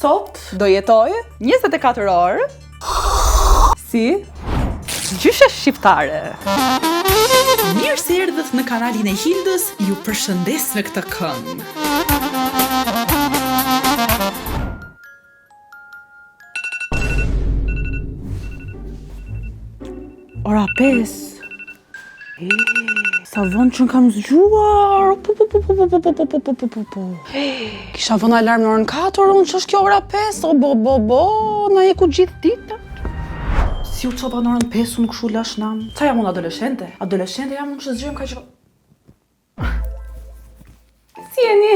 sot do jetoj 24 orë si gjyshe shqiptare. Mirë se erdhët në kanalin e Hildës, ju përshëndes me këtë këngë. Ora 5. Sa vonë që në kam zgjuar. Kisha vënë alarm në orën 4, unë që është kjo ora 5, na jeku gjithë ditë. Si u copa në orën 5, unë këshu lash nam. Ca jam unë adoleshente? Adoleshente jam unë që zgjuem ka që... Si jeni?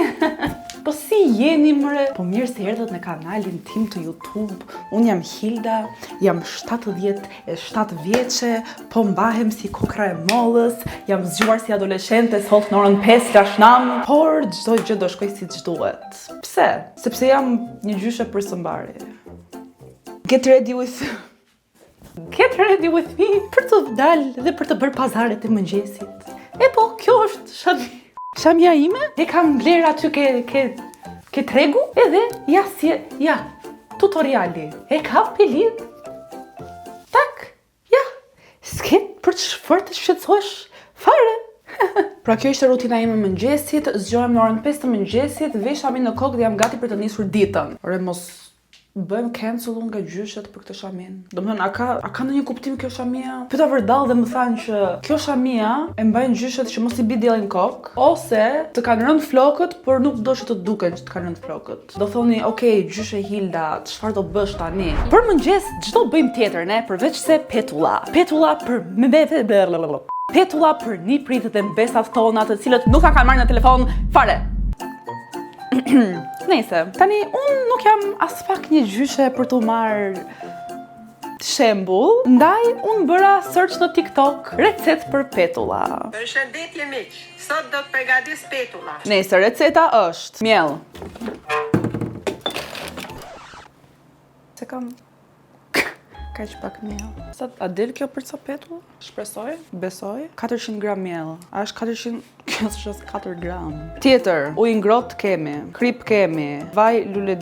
Po si jeni mëre? Po mirë se erdhët në kanalin tim të YouTube. Unë jam Hilda, jam 77 vjeçe, po mbahem si kokra e mollës, jam zgjuar si adoleshente sot në orën 5 lashnam, por çdo gjë do shkoj siç duhet. Pse? Sepse jam një gjyshe për së mbari. Get ready with me për të dalë dhe për të bërë pazaret e mëngjesit. E po, kjo është shamja ime, e kam bler aty ke tregu, edhe tutoriali. E kam pilin. Tak, s'ke për çfarë të shqetësohesh fare. Pra kjo ishte rutina ime mëngjesit, zgjohem në orën 5 të mëngjesit, vesh shamin në kokë dhe jam gati për të nisur ditën. Ore mos bëjmë cancel unë nga gjyshet për këtë shamin. Domethënë, a ka ndonjë kuptim kjo shamia? Pyeta vërdall dhe më thanë që kjo shamia e mbajnë gjyshet që mos i bi dielli në kokë, ose të kanë rënë flokët, por nuk do që të duken që të kanë rënë flokët. Do thoni, okay, gjyshe Hilda, çfarë do bësh tani? Për mëngjes ç'do bëjmë tjetër, ne, përveç se petulla. Petulla për niprit dhe mbesat tona, të cilët nuk kanë marrë në telefon fare. Nëse, tani unë nuk jam as pak një gjyshe për të marrë shembull, ndaj unë bëra search në TikTok recet për petulla. Përshëndetje miq, sot do të përgatis petulla. Nëse receta është miell. Se kam kaq pak miell. Sa a del kjo për ca petull? Shpresoj, besoj. 400 gram miell. A është 400? Kjo është 4 gram. Tjetër, ujë ngrohtë kemi, krip kemi, vaj lule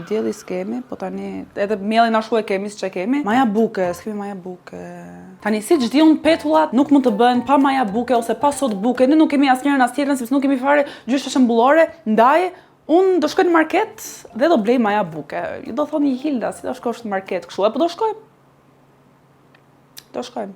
dielli s'kemi, po tani edhe miellin ashtu e kemi siç e kemi. Maja buke, s'kemi maja buke. Tani siç di unë petullat nuk mund të bëhen pa maja buke ose pa sot buke. Ne nuk kemi asnjërin as tjetrën sepse nuk kemi fare gjyshe shembullore, ndaj unë do shkoj në market dhe do blej maja buke. Ju do thoni Hilda, si do shkosh në market kështu? Po do shkoj. Do shkojmë.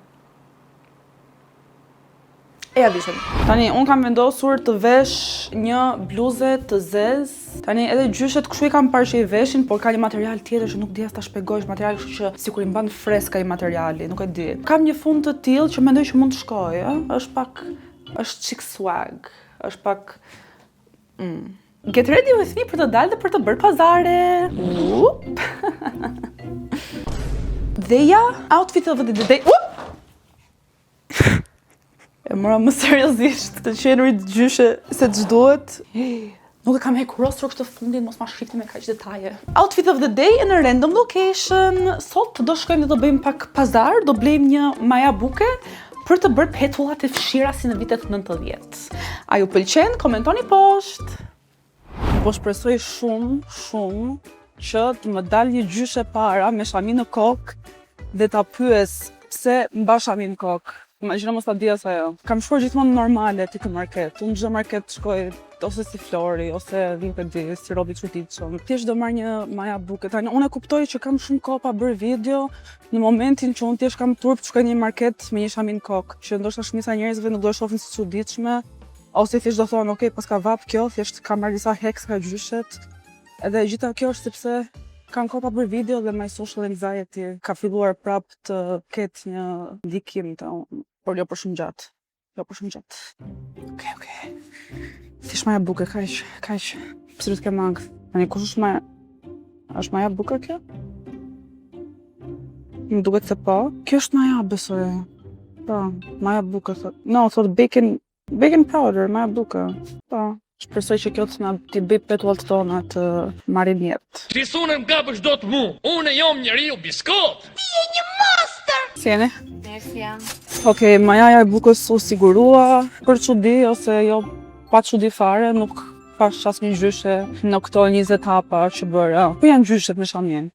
E ja vishëm. Tani, unë kam vendosur të vesh një bluze të zezë. Tani, edhe gjyshet kështu i kam parë që i veshin, por ka një material tjetër që nuk di as ta shpjegoj, material kështu që sikur i mban freska i materiali, nuk e di. Kam një fund të tillë që mendoj që mund të shkojë, është chic swag, është pak Get ready with me për të dalë dhe për të bërë pazare. Dheja, outfit of the day. E mëra më seriozisht të qenurit gjyshe se ç'duhet. Nuk e kam hekur rostro këtë fundin, mos ma shqipti me kaq detaje. Outfit of the day in a random location. Sot do shkojmë dhe do bëjmë pak pazar, do blejmë një maja buke për të bërë petullat e fshira si në vitet 90. A ju pëlqen? Komentoni poshtë. Po shpresoj shumë që të më dal një gjyshe para me shamin në kokë dhe ta pyes pse mba shamin në kokë. Imagjino mos ta di as ajo. Kam shkuar gjithmonë normale ti në market. Unë çdo market shkoj ose si Flori ose nuk e di, si robi çuditshëm. Thjesht do marr një maja buke. Tani unë e kuptoj që kam shumë kohë pa bërë video në momentin që unë thjesht kam turp të shkoj në një market me një shamin në kokë, që ndoshta shumica njerëzve nuk do e shohin si çuditshme. Ose thjesht do thonë, okay, pas ka vap kjo, thjesht kam marrë disa heks nga gjyshet. Edhe gjitha kjo është sepse kam kohë pa bërë video dhe my social anxiety ka filluar prap të ketë një ndikim të unë, por jo për shumë gjatë. Okej. Thjesht maja buke, kaq. Pse do të kem angth? Tani kush është maja? Është maja buke kjo? Më duket se po. Kjo është maja, besoj. Po, maja buke thot. No, thot bacon powder, maja buke. Po. Shpresoj që kjo të na t'i bëj petullat tona të marrin jetë. Krisunën gabësh do të mu, unë jam njeriu biskot. Ti je një monster. Si jeni? Mirë jam. Okej, majaja e bukës u sigurua, për çudi ose jo pa çudi fare, nuk pash asnjë gjyshe në këto 20 hapa që bëra. Po janë gjyshet me shamjen.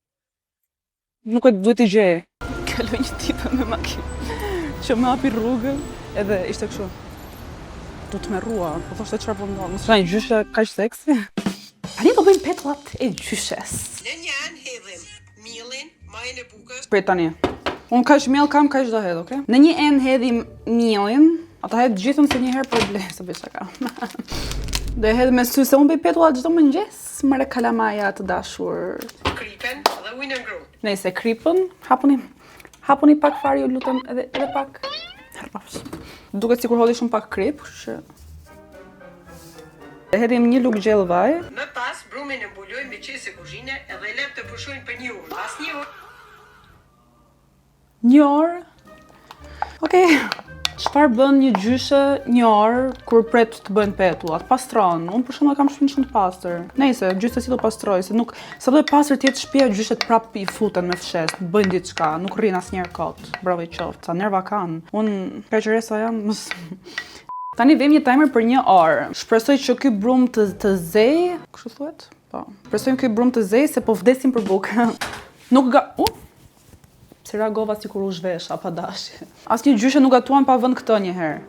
Nuk e duhet i gjej. Kaloj një tipe me makinë që më hapi rrugën edhe ishte kështu. Du të me rrua, po thoshte çfarë po ndodh. Mos janë gjyshe kaq seksi. Tani do bëjmë petullat e gjyshes. Në një anë hedhim mielin, majën e bukës. Prit tani. Unë kaq miell kam, kaq do hedh, okay? Në një enë hedhim mielin, ata hedh gjithën se një herë po e ble, se bëj çka. Do e hedh me sy se unë bëj petullat çdo mëngjes, mëre kalamaja të dashur. Kripen dhe ujnë ngrohtë. Nëse kripën, hapuni pak fare, ju lutem, edhe pak. Herpash. Duket sikur hodhi shumë pak krip, kështu që hedhim një lugë gjellë vaj. Më pas, brumin e mbulojmë me qese kuzhine edhe e lëm të pushojnë për 1 orë. Pas 1 orë. 1 orë. Okej. Çfarë bën një gjyshe 1 orë kur pret të bëjnë petullat? Pastron. Unë për shembull kam shtëpinë shumë të pastër. Nëse gjyshe si do pastroj, se nuk sa do e pastër të jetë shtëpia, gjyshet prap i futen me fshes, bëjnë diçka, nuk rrin asnjëherë kot. Bravo i qoftë. Sa nerva kanë. Unë kaqëresa jam, mos Tani vem një timer për 1 orë. Shpresoj që ky brum të zej, kështu thuhet? Po. Shpresojmë ky brum të zej se po vdesim për bukë. Nuk si reagova sikur u zhvesha pa dashje. Asnjë gjyshe nuk gatuan pa vënë këtë një herë.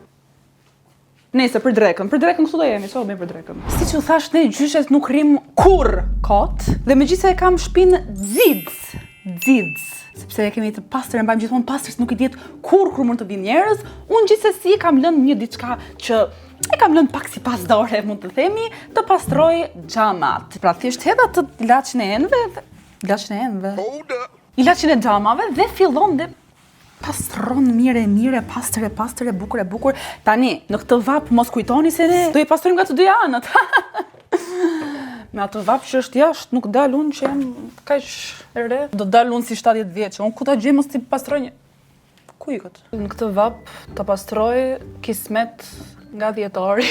Nëse për drekën këtu do jemi, çfarë bëjmë për drekën? Siç u thash, ne gjyshet nuk rrim kurr kot, dhe megjithëse e kam shtëpinë xidz. Sepse e kemi të pastër, e mbajmë gjithmonë pastër, nuk i diet kur mund të vinë njerëz. Unë gjithsesi kam lënë një diçka që e kam lënë pak sipas dore, mund të themi, të pastroj xhamat. Pra thjesht hedh atë ilaçin e enëve. Ilaçin e xhamave dhe fillon dhe pastron mirë, pastër, e bukur. Tani, në këtë vap mos kujtoni se ne do i pastrojmë nga të dy anët. Me atë vap që është jashtë, nuk dal unë që jam kaq e re. Do dal unë si 70 vjeçë. Unë ku ta gjej mos ti pastroj një. Ku ikët? Në këtë vap ta pastroj kismet nga 10 orë.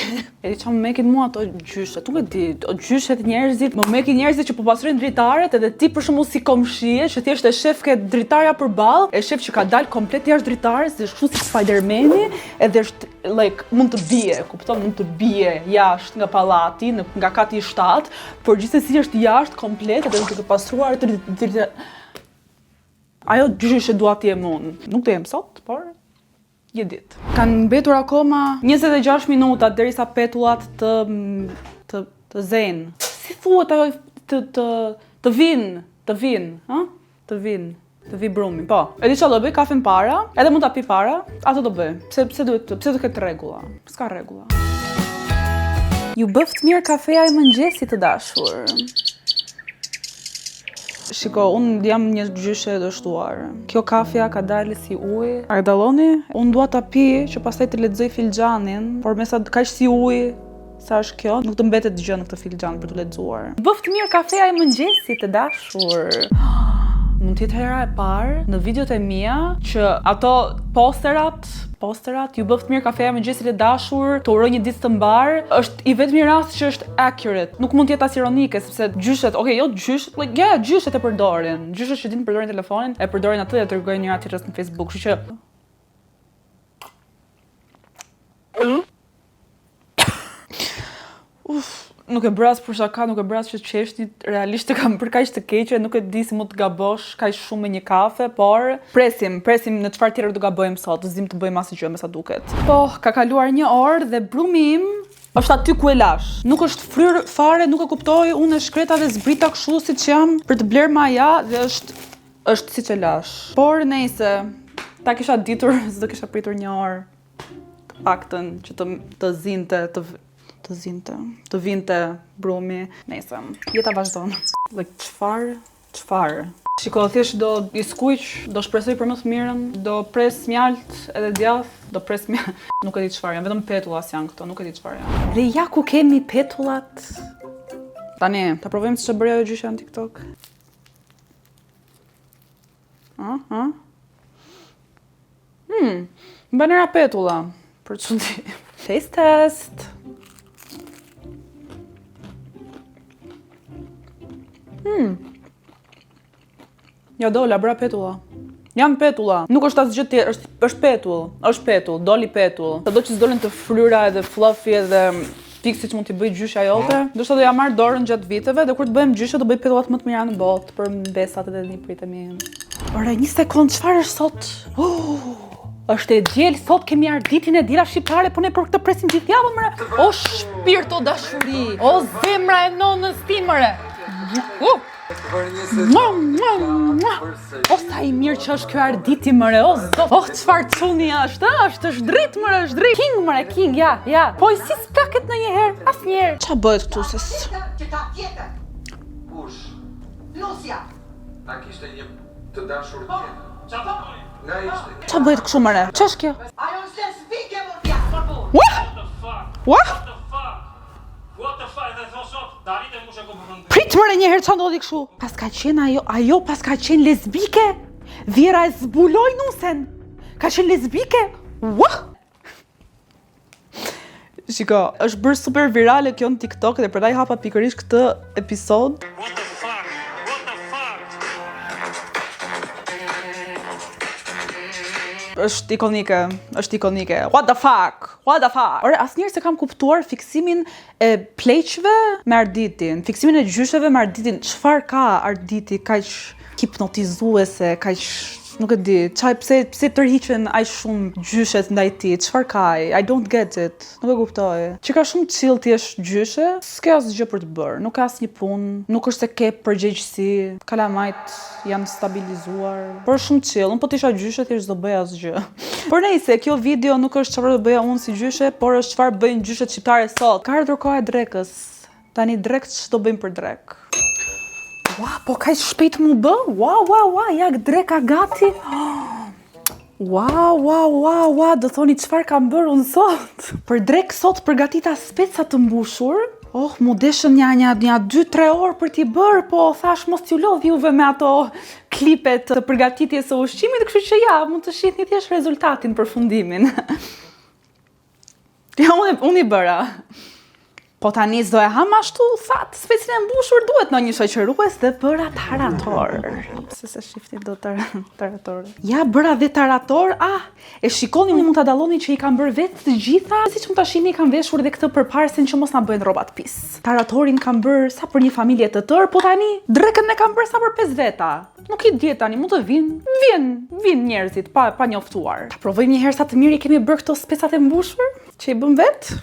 E di çfarë më mekin mua ato gjyshe. Tu e di, gjyshet njerëzit, më mekin njerëzit që po pastrojnë dritaret, edhe ti për shembull si komshie, që thjesht e shef ke dritarja përballë, e shef që ka dal komplet jashtë dritares, dhe kështu si Spider-Mani, edhe është mund të bie, kupton, mund të bie jashtë nga pallati, nga kati 7, por gjithsesi është jashtë komplet edhe duke pastruar ajo gjyshe dua të jem unë. Nuk të jem sot, por një ditë. Kanë mbetur akoma 26 minuta derisa petullat të zejnë. Si thuhet ajo të vinë, ha? Të vi brumi. Po. E di çfarë do bëj, kafen para, edhe mund ta pi para, ato do bëj. Pse do ketë rregulla? S'ka rregulla. Ju bëft mirë kafeja e mëngjesit të dashur. Shiko, unë jam një gjyshe e dështuar. Kjo kafja ka dalë si ujë. A dalloni? Unë dua ta pi që pastaj të lexoj filxhanin, por me sa kaq si ujë sa është kjo, nuk të mbetet gjë në këtë filxhan për të lexuar. Bëft mirë kafeja e mëngjesit të dashur. Mund të jetë hera e parë në videot e mia që ato posterat ju bëft mirë kafeja me mëngjesit e dashur, të uroj një ditë të mbar, është i vetmi rast që është accurate. Nuk mund të jetë as ironike, sepse gjyshet, jo gjyshet, gjyshet e përdorin. Gjyshet që dinë përdorin telefonin, e përdorin atë dhe tregojnë njëra tjetrës në Facebook, kështu që nuk e bras për shaka, nuk e bras që qeshtit, realisht e kam për kaq të keqe, nuk e di si mund të gabosh kaq shumë me një kafe, por presim në çfarë tjetër do gabojmë sot, zim të bëjmë asgjë me sa duket. Po, ka kaluar 1 orë dhe brumi im është aty ku e lash. Nuk është fryrë fare, nuk e kuptoj, unë e shkreta dhe zbrita kështu siç jam për të bler më ja dhe është siç e lash. Por nëse ta kisha ditur, s'do kisha pritur 1 orë të paktën që të zinte të vinte brumi, nëse jeta vazhdon. Çfarë? Shiko, thjesht do i skuq, do shpresoj për më të mirën, do pres mjalt edhe djath, nuk e di çfarë janë, vetëm petullat janë këto, nuk e di çfarë janë. Dhe ja ku kemi petullat. Tani, ta provojmë ç'është bërë ajo gjysha në TikTok. Banera petulla, për çudi. Taste test. Ja dola, bra petulla. Jam petulla. Nuk është asgjë tjetër, është petull, doli petull. Sado që s'dolën të fryra edhe fluffy edhe Pikë siç mund t'i bëj gjyshja jote. Ndoshta do ja marr dorën gjatë viteve dhe kur të bëjmë gjyshe do bëj pillat më të mira në botë për mbesat e një pritemi. Ore, një sekond, çfarë është sot? Është e diel, sot kemi arditin e dira shqiptare, po ne për këtë presim gjithë javën, mëre. O shpirt, o dashuri, o zemra e nonës tim, mëre. O sa i mirë që është kjo arditi, mëre, o zot. Oh, çfarë çuni është është dritë, mëre, është dritë. King, mëre, king, ja. Po i si s'plaket në njëherë, asnjëherë. Qa bëhet këtu, se Që ta tjetër, Kush? Lusja. Ta kishte një të dashur tjetër. Nga ishte. qa bëhet kështu, mëre? Qa është kjo? Ajo është lesbike, më fja. What? What the fuck, dhe thon sot, darit e mushe ku përfëndë. Prit mëre njëherë qa ndodhi kështu. Pas ka qenë ajo pas ka qenë lesbike. Vjera e zbuloj nusen. Ka qenë lesbike. What? Shiko, është bërë super virale kjo në TikTok dhe përndaj hapa pikërisht këtë episod. What the fuck, what the fuck. Është ikonike. What the fuck? Ore, asnjëherë se kam kuptuar fiksimin e pleqve me arditin, fiksimin e gjysheve me arditin. Çfarë ka arditi kaq hipnotizuese, kaq nuk e di, pse tërhiqen aq shumë gjyshet ndaj tij? Çfarë ka ai? I don't get it. Nuk e kuptoj. Që ka shumë chill ti është gjyshe, s'ke asgjë për të bërë, nuk ka asnjë punë, nuk është se ke përgjegjësi, kalamajt janë stabilizuar. Por shumë chill. Unë po t'isha gjyshe thjesht do bëja asgjë. Por nejse, kjo video nuk është çfarë do bëja unë si gjyshe, por është çfarë bëjnë gjyshet shqiptare sot. Ka ardhur koha e drekës. Tani drek ç'do bëjmë për drek? Ua, po kaq shpejt mu bë? Ua, jak dreka gati. Ua, do thoni çfarë kam bërë unë sot? Për drek sot përgatita speca të mbushur. Oh, mu deshën një 2-3 orë për t'i bërë, po thash mos t'ju lodh juve me ato klipet të përgatitjes së ushqimit, kështu që ja, mund të shihni thjesht rezultatin për fundimin. Ja, unë i bëra. Po tani s'do e ham ashtu, thatë, specin e mbushur duhet në një shoqërues dhe bëra tarator. Pse se shifni do tarator. Ja, bëra dhe tarator, e shikoni mund ta dalloni që i kam bërë vetë të gjitha, siç mund ta shihni kam veshur dhe këtë përparsin që mos na bëjnë rrobat pis. Taratorin kam bërë sa për një familje të tërë, po tani drekën e kam bërë sa për 5 veta. Nuk i di tani, mund të vinë njerëzit pa njoftuar. Ta provojmë një herë sa të mirë i kemi bërë këto specat e mbushur, që i bëm vetë.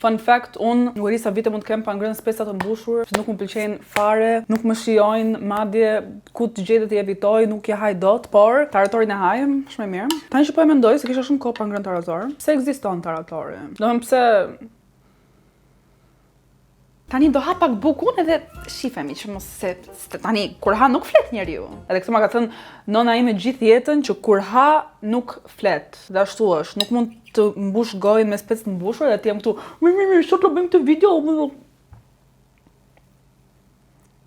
Fun fact, unë nuk e di sa vite mund të kem pa ngrënë speca të mbushur, që nuk më pëlqejnë fare, nuk më shijojnë, madje ku të gjetet i evitoj, nuk i haj dot, por taratorin e hajem, shumë e mirë. Tani që po e mendoj se kisha shumë kohë pa ngrënë tarator. Pse ekziston taratori? Domethënë pse tani do ha pak bukun edhe shifemi që mos se tani kur ha nuk flet njeriu. Edhe këtë ma ka thënë nona ime gjithë jetën që kur ha nuk flet. Dhe ashtu është, nuk mund të mbush gojën me specë të mbushur dhe ti jam këtu, mirë, sot do bëjmë këtë video.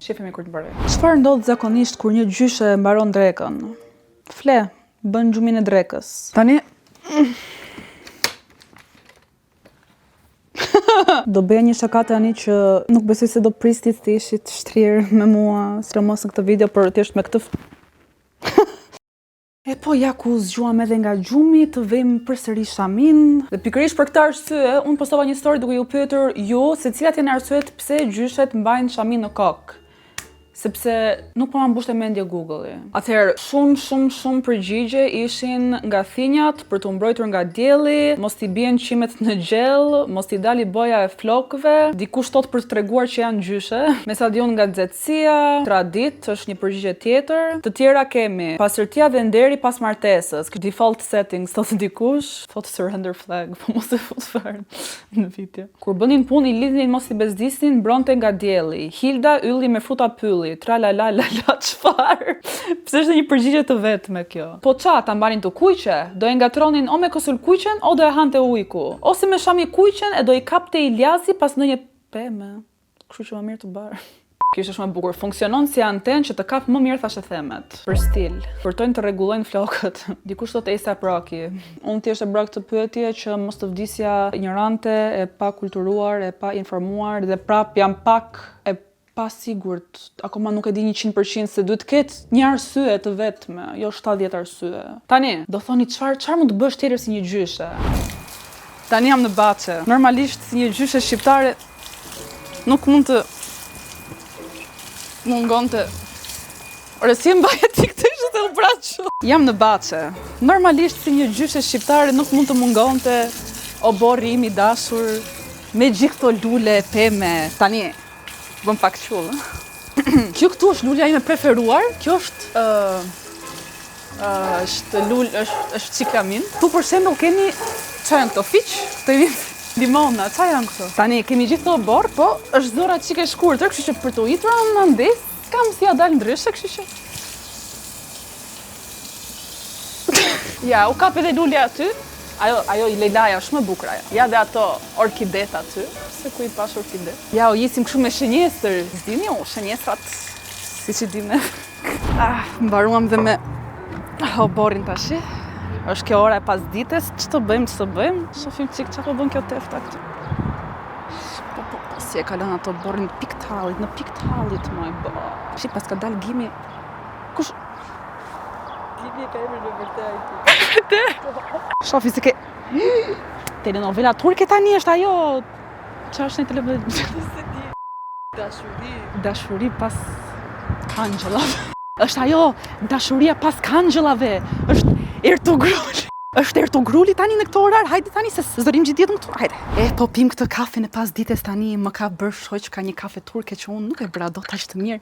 Shifemi kur të bërej. Çfarë ndodh zakonisht kur një gjyshe mbaron drekën? Fle, bën gjumin e drekës. Tani do bëja një shaka tani që nuk besoj se do pristit të ishit shtrirë me mua, sidomos në këtë video, por thjesht me këtë E po ja ku zgjuam edhe nga gjumi të vëmë përsëri shamin. Dhe pikërisht për këtë arsye, unë postova një story duke ju pyetur ju se cilat janë arsyet pse gjyshet mbajnë shamin në kokë. Sepse nuk po ma mbushte mendje Google-i. Atëherë, shumë përgjigje ishin nga thinjat për të mbrojtur nga dielli, mos t'i bien qimet në gjell, mos t'i dali boja e flokëve, dikush thot për të treguar që janë gjyshe, me sa diun nga nxehtësia, tradit është një përgjigje tjetër. Të tjera kemi pastërtia dhe nderi pas martesës, default settings thot dikush, thot surrender flag, po mos e fut fare në video. Kur bënin punë i lidhnin mos i bezdisnin, mbronte nga dielli. Hilda ylli me fruta pylli. Tra la çfarë? Pse është një përgjigje të vetme kjo? Po ça, ta mbanin të kuqe? Do e ngatronin o me kosul kuqen o do e hante ujku, ose me shami kuqen e do i kapte Iliasi pas ndonjë pemë. Kështu që më mirë të bar. Kjo është shumë e bukur. Funksionon si antenë që të kap më mirë thashë themet. Për stil. Përtojnë të rregullojnë flokët. Dikush thot A$AP Rocky. Unë thjesht e bëra këtë pyetje që mos të vdisja ignorante, e pa kulturuar, e pa informuar dhe prap jam pak e pa sigurt, akoma nuk e di 100% se duhet të ketë një arsye të vetme, jo 70 arsye. Tani, do thoni çfarë mund të bësh tjetër si një gjyshe? Tani jam në Baçe. Normalisht si një gjyshe shqiptare nuk mund të mungonte. Ore si e mbaje ti këtë ishte se u braço. Jam në Baçe. Normalisht si një gjyshe shqiptare nuk mund të mungonte o borri im i dashur me gjithë këto lule, peme. Tani, bëm pak qullë. Kjo këtu është lulja ime preferuar. Kjo është është ciklamin. Tu për shembull kemi çfarë janë këto fiq? Këto jemi limona, çfarë janë këto? Tani kemi gjithë këto borë, po është zora çike shkurtër, kështu që për të itur në ndes, kam si ja dal ndryshe, kështu që. Ja, u kap edhe lulja aty. Ajo i Lejlaja është më bukur ajo. Ja dhe ato orkidet aty. Se ku i pash orkidet. Ja, u jesim kështu me shenjestër. Zdini u, shenjestrat, si që dime. Mbaruam dhe me oborin tashi. Është kjo ora e pasdites, që të bëjmë? Shofim qik që po bën kjo tefta këtu. Po, si e kalon ato oborin në pikë të hallit, moj, bo. Shi, pas ka dal Gimi. Kush? Gimi e ka emrin në vërtet. Shofi se ke... Telenovela turke tani është ajo... Qa është një telenovela? Dashuri pas kangjëllave. Është ajo dashuria pas kangjëllave. Është Ertugruli. Është Ertugruli tani në këto orar. Hajde tani se zërim gjithë ditën këtu. Hajde. Po pim këtë kafe në pas dites tani. Më ka bërë shoq ka një kafe turke që unë nuk e bëra dot aq të mirë.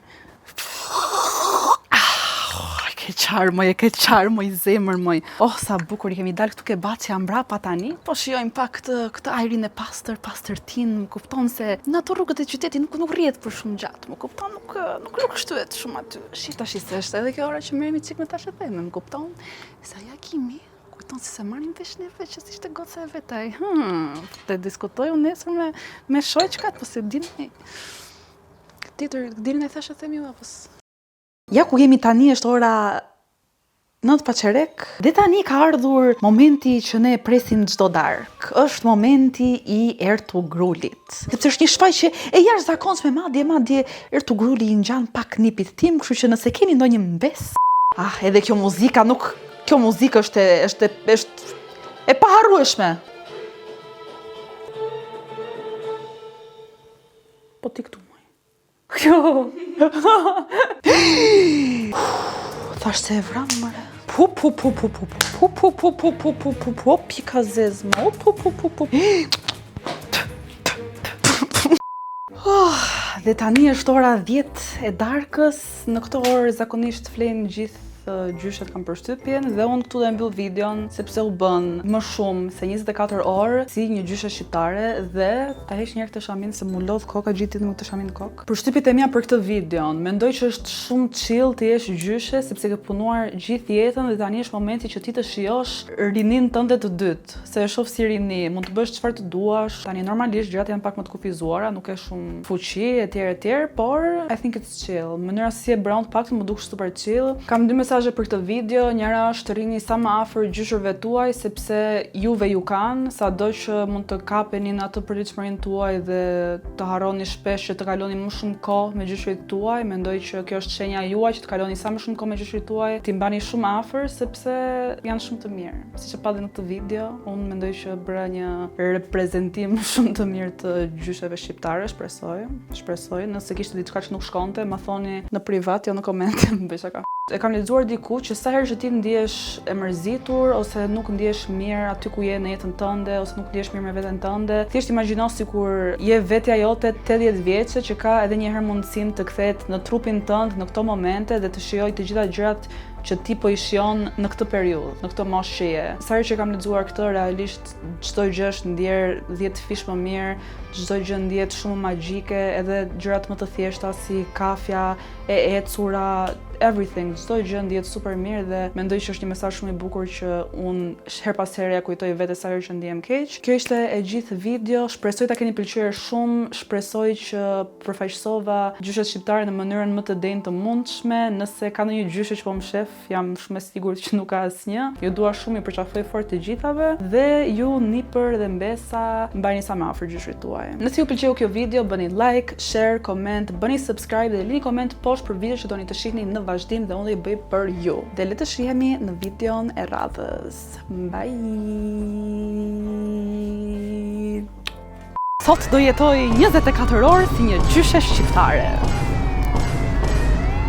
Ke qarë moj, zemër moj. Oh, sa bukur i kemi dalë këtu ke Baçja mbrapa tani. Po shijojmë pak këtë ajrin e pastërtin, më kupton se në ato rrugët e qytetit nuk rrihet për shumë gjatë, më kupton, nuk shtyhet shumë aty. Shi tash se është edhe kjo ora që merremi çik me tash e them, më kupton? Sa ja Kimi, kujton se marrim vesh neve që ishte goca e vetaj. Të diskutoj unë nesër me shoqkat, po se dini. Dilin e thashë themi ju apo? Ja ku jemi tani është ora 9 pa çerek. Dhe tani ka ardhur momenti që ne presim çdo darkë. Është momenti i Ertugrulit. Sepse është një shfaqje e jashtëzakonshme, madje Ertugruli i ngjan pak nipit tim, kështu që nëse keni ndonjë mbes. Edhe kjo muzika kjo muzikë është e paharrueshme. Po ti këtu. Kjo. Thash se e vram mëre. Pika zezma. Dhe tani është ora 10 e darkës. Në këtë orë zakonisht flenë gjithë gjyshet kam përshtypjen dhe unë këtu dhe mbyll videon sepse u bën më shumë se 24 orë si një gjyshe shqiptare dhe ta heq njerë këtë shamin se mu lodh koka gjithë ditën me këtë shamin në kokë. Përshtypjet e mia për këtë videon, mendoj që është shumë chill të jesh gjyshe sepse ke punuar gjithë jetën dhe tani është momenti që ti të shijosh rinin tënde të dytë, se e shoh si rini, mund të bësh çfarë të duash. Tani normalisht gjërat janë pak më të kufizuara, nuk e shumë fuqi etj, por I think it's chill. Mënyra si e bëron të paktën më duk super chill. Kam dy mesazhe për këtë video. Njëra është të rini sa më afër gjyshërve tuaj sepse juve ju kanë, sado që mund të kapeni në atë përditshmërinë tuaj dhe të harroni shpesh që të kaloni më shumë kohë me gjyshrit tuaj. Mendoj që kjo është shenja juaj që të kaloni sa më shumë kohë me gjyshrit tuaj, t'i mbani shumë afër sepse janë shumë të mirë. Siç e pa në këtë video, unë mendoj që bëra një reprezentim shumë të mirë të gjysheve shqiptare, shpresoj. Nëse kishte diçka që nuk shkonte, ma thoni në privat, jo në komente, më bëj çaka. E kam lexuar diku që sa herë që ti ndihesh e mërzitur ose nuk ndihesh mirë aty ku je në jetën tënde ose nuk ndihesh mirë me veten tënde, thjesht imagjino sikur je vetja jote 80 vjeçe që ka edhe një herë mundësinë të kthehet në trupin tënd në këto momente dhe të shijojë të gjitha gjërat që ti po i shijon në këtë periudhë, në këtë moshë që je. Sa herë që kam lexuar këtë, realisht çdo gjë është ndier 10 fish më mirë, çdo gjë ndihet shumë magjike, edhe gjërat më të thjeshta si kafja, e ecura, everything, çdo gjë ndihet super mirë dhe mendoj që është një mesazh shumë i bukur që unë her pas here ja kujtoj vetes ajo që ndihem keq. Kjo ishte e gjithë video. Shpresoj ta keni pëlqyer shumë. Shpresoj që përfaqësova gjyshet shqiptare në mënyrën më të denjë të mundshme. Nëse ka ndonjë gjyshe që po më shef, jam shumë e sigurt që nuk ka asnjë. Ju dua shumë, ju përqafoj fort të gjithave dhe ju nipër dhe mbesa mbajini sa më afër gjyshit tuaj. Nëse ju pëlqeu kjo video, bëni like, share, comment, bëni subscribe dhe lini koment poshtë për video që doni të shihni në vazhdim dhe unë do i bëj për ju. Dhe le të shihemi në videon e radhës. Bye! Sot do jetoj 24 orë si një gjyshe shqiptare.